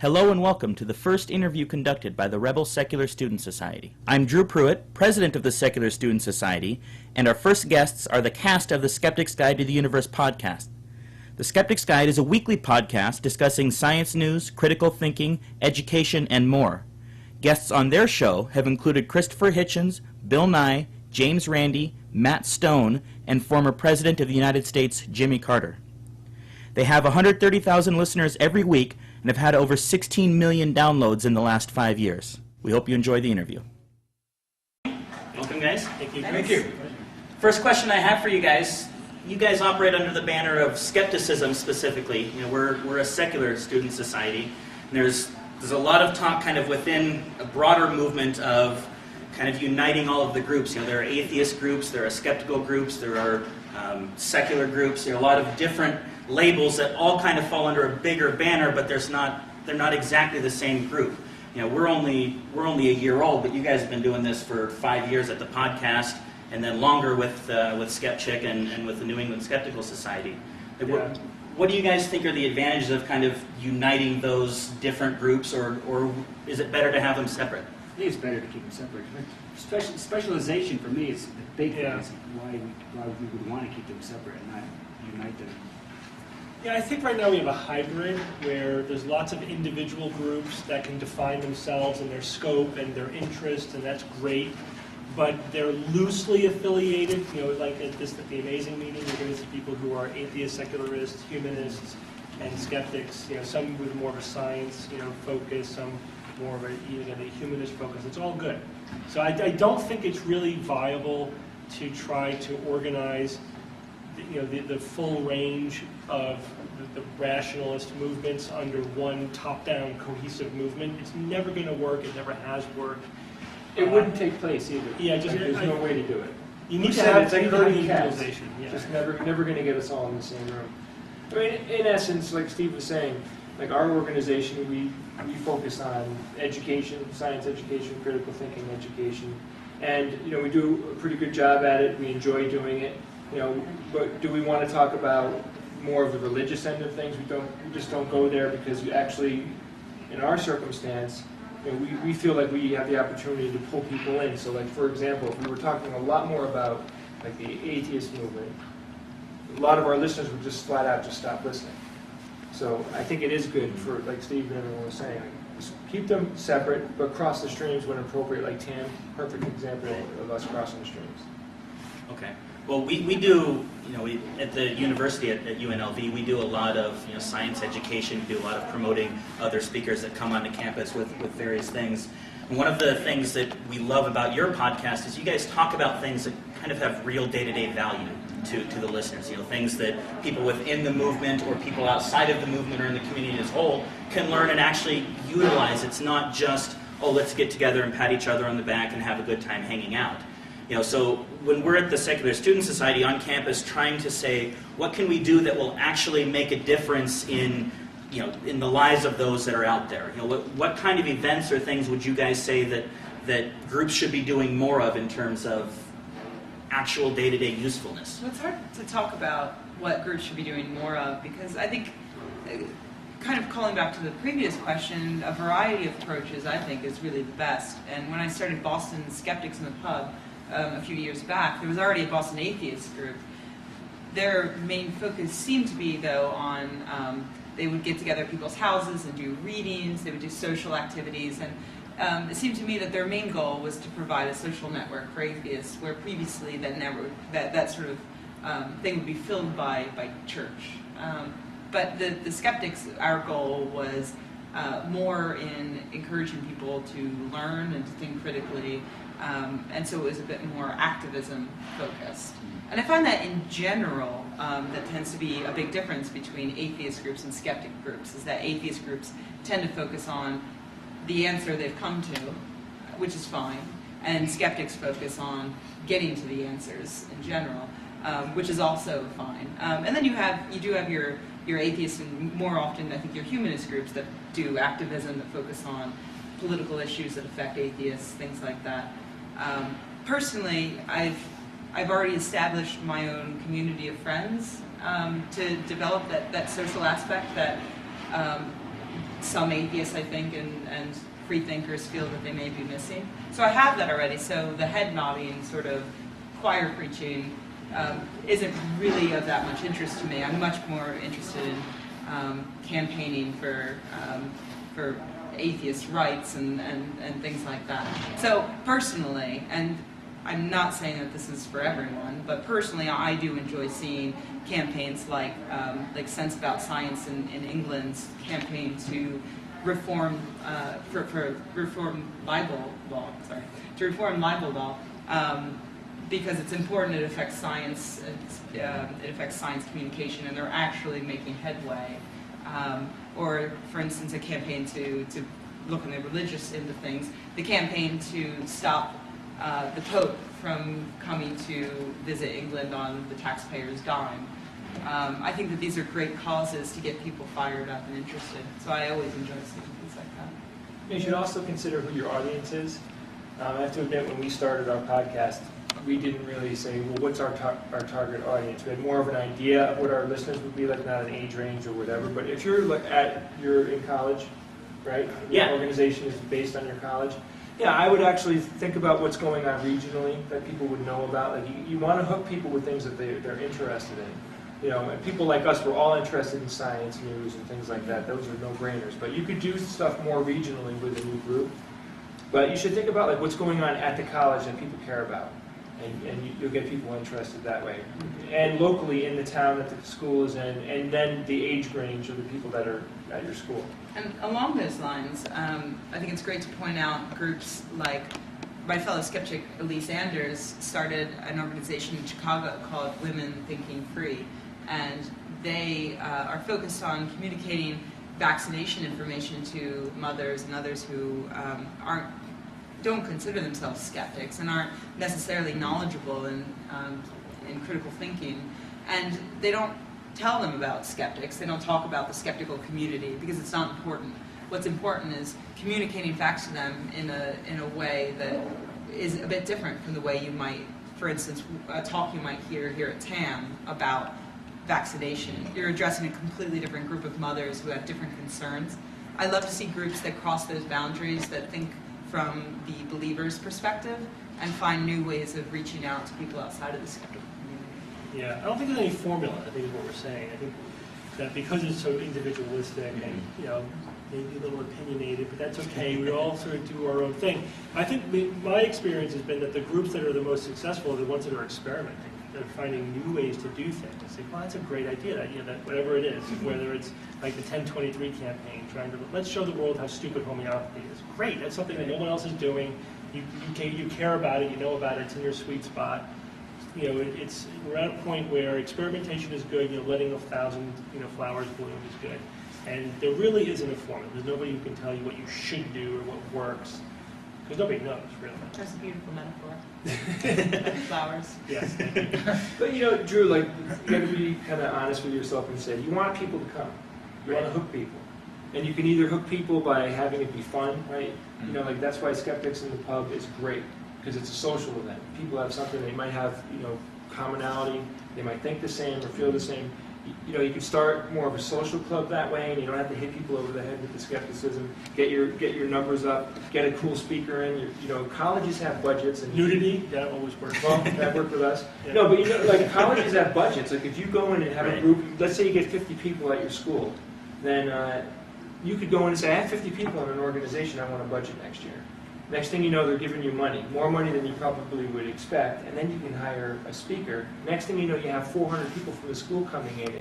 Hello and welcome to the first interview conducted by the Rebel Secular Student Society. I'm Drew Pruit, president of the Secular Student Society, and our first guests are the cast of the Skeptic's Guide to the Universe podcast. The Skeptic's Guide is a weekly podcast discussing science news, critical thinking, education, and more. Guests on their show have included Christopher Hitchens, Bill Nye, James Randi, Matt Stone, and former President of the United States, Jimmy Carter. They have 130,000 listeners every week and have had over 16 million downloads in the last 5 years. We hope you enjoy the interview. Welcome, guys. Thank you. Thank you. First question I have for you guys operate under the banner of skepticism specifically. You know, we're a secular student society, and there's a lot of talk kind of within a broader movement of kind of uniting all of the groups. You know, there are atheist groups, there are skeptical groups, there are secular groups. There are a lot of different labels that all kind of fall under a bigger banner, but they're not exactly the same group. You know, we're only a year old, but you guys have been doing this for 5 years at the podcast, and then longer with Skeptic and with the New England Skeptical Society. Yeah. What do you guys think are the advantages of kind of uniting those different groups, or is it better to have them separate? I think it's better to keep them separate. Specialization for me is the big thing. Is why we would want to keep them separate and not unite them. Yeah, I think right now we have a hybrid where there's lots of individual groups that can define themselves and their scope and their interests, and that's great. But they're loosely affiliated. You know, like at the Amazing meeting, you're going to see people who are atheists, secularists, humanists, and skeptics. You know, some with more of a science, focus, some more of a humanist focus. It's all good. So I don't think it's really viable to try to organize the full range of the rationalist movements under one top-down cohesive movement. It's never going to work. It never has worked. It wouldn't take place either. Yeah, there's no way to do it. You need to have herding cats. individualization. Yeah. Just never going to get us all in the same room. I mean, in essence, like Steve was saying, like our organization, we focus on education, science education, critical thinking education, and we do a pretty good job at it. We enjoy doing it. But do we want to talk about more of the religious end of things? We just don't go there because you actually, in our circumstance, we feel like we have the opportunity to pull people in. So, like for example, if we were talking a lot more about like the atheist movement, a lot of our listeners would just flat out just stop listening. So I think it is good for, like Steve and everyone was saying, just keep them separate, but cross the streams when appropriate. Like TAM, perfect example of us crossing the streams. Okay. Well, we do, at the university at UNLV, we do a lot of, science education. We do a lot of promoting other speakers that come onto campus with various things. And one of the things that we love about your podcast is you guys talk about things that kind of have real day-to-day value to the listeners. Things that people within the movement or people outside of the movement or in the community as a whole can learn and actually utilize. It's not just, let's get together and pat each other on the back and have a good time hanging out. So when we're at the Secular Student Society on campus trying to say, what can we do that will actually make a difference in the lives of those that are out there? What kind of events or things would you guys say that groups should be doing more of in terms of actual day-to-day usefulness? Well, it's hard to talk about what groups should be doing more of because I think, kind of calling back to the previous question, a variety of approaches I think is really the best. And when I started Boston Skeptics in the Pub, a few years back, there was already a Boston Atheist group. Their main focus seemed to be, though, on they would get together at people's houses and do readings, they would do social activities, and it seemed to me that their main goal was to provide a social network for atheists, where previously that sort of thing would be filled by church. But the skeptics, our goal was more in encouraging people to learn and to think critically. And so it was a bit more activism focused. And I find that in general, that tends to be a big difference between atheist groups and skeptic groups, is that atheist groups tend to focus on the answer they've come to, which is fine, and skeptics focus on getting to the answers in general, which is also fine. And then you do have your atheists and more often I think your humanist groups that do activism that focus on political issues that affect atheists, things like that. Personally, I've already established my own community of friends to develop that social aspect that some atheists, I think, and free thinkers feel that they may be missing. So I have that already. So the head nodding, sort of choir preaching, isn't really of that much interest to me. I'm much more interested in campaigning for atheist rights and things like that. So personally, and I'm not saying that this is for everyone, but personally I do enjoy seeing campaigns like Sense About Science in England's campaign to reform reform libel law. To reform libel law. Because it's important, it affects science, it affects science communication, and they're actually making headway. Or, for instance, a campaign to look in the religious end of things, the campaign to stop the Pope from coming to visit England on the taxpayer's dime. I think that these are great causes to get people fired up and interested, so I always enjoy seeing things like that. You should also consider who your audience is. I have to admit, when we started our podcast, we didn't really say, well, what's our target audience? We had more of an idea of what our listeners would be like, not an age range or whatever. But if you're you're in college, right? Yeah. Your organization is based on your college. Yeah, I would actually think about what's going on regionally that people would know about. Like you want to hook people with things that they're interested in. You know, and people like us, we're all interested in science news and things like that. Those are no-brainers. But you could do stuff more regionally with a new group. But you should think about like what's going on at the college that people care about. And you'll get people interested that way. And locally in the town that the school is in, and then the age range of the people that are at your school. And along those lines, I think it's great to point out groups like my fellow skeptic Elise Anders started an organization in Chicago called Women Thinking Free. And they are focused on communicating vaccination information to mothers and others who don't consider themselves skeptics and aren't necessarily knowledgeable in critical thinking. And they don't tell them about skeptics. They don't talk about the skeptical community because it's not important. What's important is communicating facts to them in a way that is a bit different from the way you might, for instance, a talk you might hear here at TAM about vaccination. You're addressing a completely different group of mothers who have different concerns. I love to see groups that cross those boundaries, that think from the believer's perspective and find new ways of reaching out to people outside of the skeptical community. Yeah, I don't think there's any formula, I think is what we're saying. I think that because it's so individualistic and, you know, maybe a little opinionated, but that's okay. We all sort of do our own thing. I think my experience has been that the groups that are the most successful are the ones that are experimenting. They're finding new ways to do things. It's like, well, that's a great idea, that whatever it is, whether it's like the 1023 campaign, trying to, let's show the world how stupid homeopathy is. Great, that's something that no one else is doing. You care about it, you know about it, it's in your sweet spot. You know, we're at a point where experimentation is good, you know, letting 1,000, you know, flowers bloom is good. And there really isn't a formula. There's nobody who can tell you what you should do or what works. Because nobody knows, really. That's a beautiful metaphor. Flowers. Yes. But you know, Drew, like you got to be kind of honest with yourself and say you want people to come. You want to hook people, and you can either hook people by having it be fun, right? You know, like that's why Skeptics in the Pub is great because it's a social event. People have something they might have, you know, commonality. They might think the same or feel the same. You know, you can start more of a social club that way, and you don't have to hit people over the head with the skepticism. Get your numbers up. Get a cool speaker in. You know, colleges have budgets and Nudity, that always works. well, that worked with us. Yeah. No, but you know, like colleges have budgets. Like if you go in and have a group, let's say you get 50 people at your school, then you could go in and say, I have 50 people in an organization. I want a budget next year. Next thing you know, they're giving you money, more money than you probably would expect, and then you can hire a speaker. Next thing you know, you have 400 people from the school coming in.